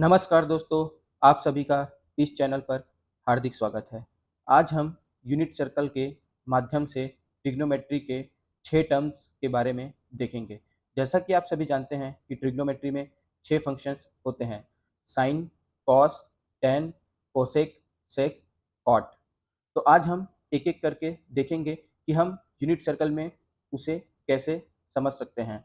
नमस्कार दोस्तों, आप सभी का इस चैनल पर हार्दिक स्वागत है। आज हम यूनिट सर्कल के माध्यम से ट्रिग्नोमेट्री के 6 टर्म्स के बारे में देखेंगे। जैसा कि आप सभी जानते हैं कि ट्रिग्नोमेट्री में 6 फंक्शंस होते हैं: साइन, कॉस, टैन, कोसेक, सेक, कॉट। तो आज हम एक-एक करके देखेंगे कि हम यूनिट सर्कल में उसे कैसे समझ सकते हैं।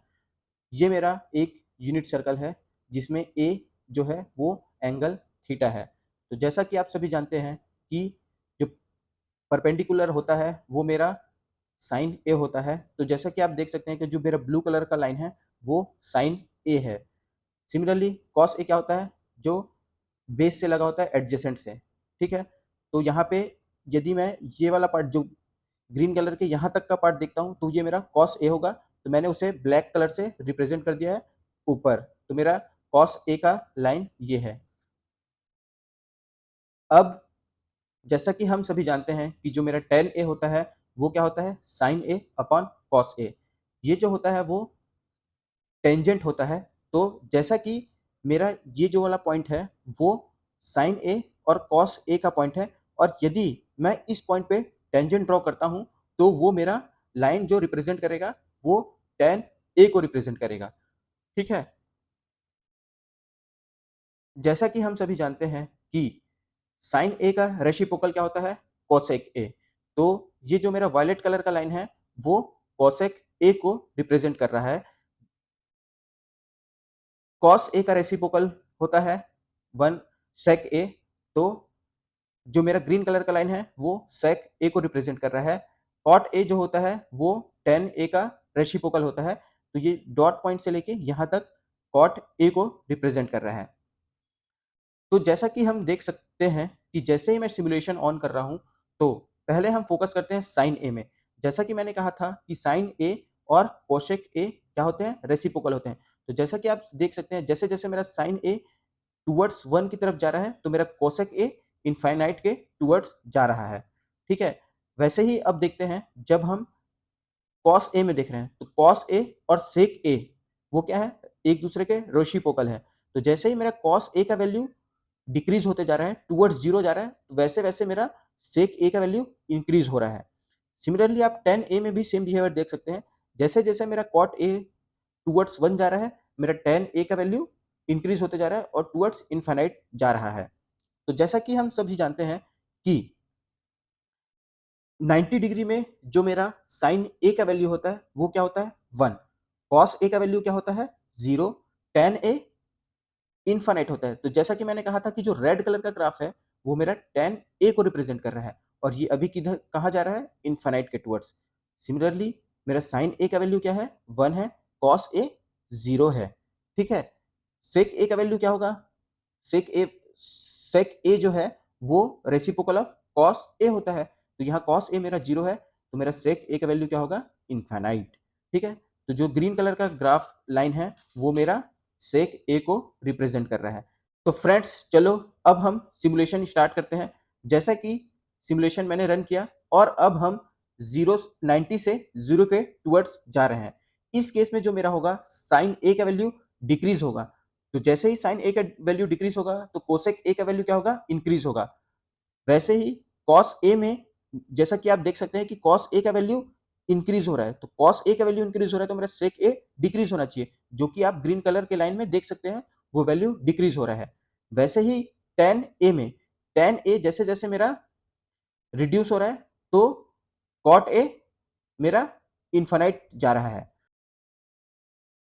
ये मेरा एक यूनिट सर्कल है जिसमें ए जो है वो एंगल थीटा है। तो जैसा कि आप सभी जानते हैं कि जो परपेंडिकुलर होता है वो मेरा साइन ए होता है। तो जैसा कि आप देख सकते हैं कि जो मेरा ब्लू कलर का लाइन है वो साइन ए है। सिमिलरली कॉस ए क्या होता है? जो बेस से लगा होता है एडजेसेंट से, ठीक है? तो यहाँ पे यदि मैं ये वाला पार्ट जो ग्रीन कलर के यहाँ तक का पार्ट देखता हूँ तो ये मेरा कॉस ए होगा। तो मैंने उसे ब्लैक कलर से रिप्रेजेंट कर दिया है ऊपर। तो मेरा कॉस ए का लाइन ये है। अब जैसा कि हम सभी जानते हैं कि जो मेरा tan ए होता है वो क्या होता है? Sign A upon cos A. ये जो होता है वो टेंजेंट होता है। तो जैसा कि मेरा ये जो वाला पॉइंट है वो साइन ए और कॉस ए का पॉइंट है, और यदि मैं इस पॉइंट पे टेंजेंट ड्रॉ करता हूं तो वो मेरा लाइन जो रिप्रेजेंट करेगा वो tan ए को रिप्रेजेंट करेगा, ठीक है? जैसा कि हम सभी जानते हैं कि साइन ए का रेसिप्रोकल क्या होता है? कोसेक ए। तो ये जो मेरा वायलेट कलर का लाइन है वो कोसेक ए को रिप्रेजेंट कर रहा है। कॉस ए का रेसिप्रोकल होता है 1 सेक ए। तो जो मेरा ग्रीन कलर का लाइन है वो सेक ए को रिप्रेजेंट कर रहा है। कॉट ए जो होता है वो टेन ए का रेसिप्रोकल होता है। तो ये डॉट पॉइंट से लेके यहाँ तक कॉट ए को रिप्रेजेंट कर रहा है। तो जैसा कि हम देख सकते हैं कि जैसे ही मैं सिमुलेशन ऑन कर रहा हूं तो पहले हम फोकस करते हैं साइन ए में। जैसा कि मैंने कहा था कि साइन ए और कोसेक ए क्या होते हैं? रेसिप्रोकल होते हैं। तो जैसा कि आप देख सकते हैं जैसे जैसे मेरा साइन ए टुवर्ड्स 1 की तरफ जा रहा है तो मेरा कोसेक ए इनफाइनाइट के टुवर्ड्स जा रहा है, ठीक है? वैसे ही अब देखते हैं जब हम कॉस ए में देख रहे हैं तो कॉस ए और सेक ए वो क्या है? एक दूसरे के रेसिप्रोकल है। तो जैसे ही मेरा कॉस ए का वैल्यू डिक्रीज होते जा रहा है, टुवर्ड्स 0 जा रहा है, तो वैसे-वैसे मेरा सेक ए का वैल्यू इंक्रीज हो रहा है। सिमिलरली आप tan ए में भी सेम बिहेवियर देख सकते हैं। जैसे-जैसे मेरा कॉट ए टुवर्ड्स 1 जा रहा है, मेरा tan ए का वैल्यू इंक्रीज होते जा रहा है और टुवर्ड्स इनफाइनाइट जा रहा है। तो जैसा कि हम सभी जानते हैं कि 90 डिग्री में जो मेरा साइन ए का वैल्यू होता है वो क्या होता है? 1। कॉस ए का वैल्यू क्या होता है? 0। tan ए इनफाइनाइट होता है। तो जैसा कि मैंने कहा था कि जो रेड कलर का ग्राफ है वो मेरा tan ए को रिप्रेजेंट कर रहा है, और ये अभी किधर कहाँ जा रहा है? इनफाइनाइट के टुवर्ड्स। सिमिलरली मेरा साइन ए का वैल्यू क्या है? 1 है। कॉस ए 0 है, ठीक है? सेक ए का वैल्यू क्या होगा? सेक ए जो है वो रेसिप्रोकल ऑफ कॉस ए होता है। तो यहाँ कॉस ए मेरा 0 है, तो मेरा सेक ए का वैल्यू क्या होगा? इनफाइनाइट, ठीक है? तो जो ग्रीन कलर का ग्राफ लाइन है वो मेरा सेक ए को रिप्रेजेंट कर रहा है। तो फ्रेंड्स चलो अब हम सिमुलेशन स्टार्ट करते हैं। जैसा कि सिमुलेशन मैंने रन किया और अब हम 90 से 0 के टुवर्ड्स जा रहे हैं। इस केस में जो मेरा होगा साइन ए का वैल्यू डिक्रीज होगा। तो जैसे ही साइन ए का वैल्यू डिक्रीज होगा तो कोसेक ए का वैल्यू क्या होगा? इंक्रीज होगा। वैसे ही कॉस ए में जैसा कि आप देख सकते हैं कि कॉस ए का वैल्यू इंक्रीज हो रहा है, तो कॉस ए का वैल्यू इंक्रीज हो रहा है तो मेरा सेक ए डिक्रीज होना चाहिए, जो कि आप ग्रीन कलर के लाइन में देख सकते हैं वो वैल्यू डिक्रीज हो रहा है। वैसे ही tan ए जैसे जैसे मेरा रिड्यूस हो रहा है तो कॉट ए मेरा इन्फानाइट जा रहा है।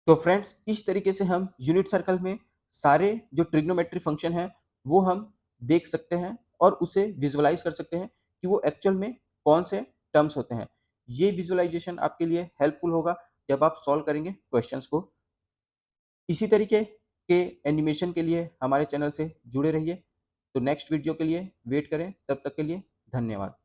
तो फ्रेंड्स इस तरीके से हम यूनिट सर्कल में सारे जो ट्रिग्नोमेट्री फंक्शन है वो हम देख सकते हैं और उसे विजुअलाइज कर सकते हैं कि वो एक्चुअल में कौन से टर्म्स होते हैं। ये विजुअलाइजेशन आपके लिए हेल्पफुल होगा जब आप सॉल्व करेंगे क्वेश्चंस को। इसी तरीके के एनिमेशन के लिए हमारे चैनल से जुड़े रहिए। तो नेक्स्ट वीडियो के लिए वेट करें, तब तक के लिए धन्यवाद।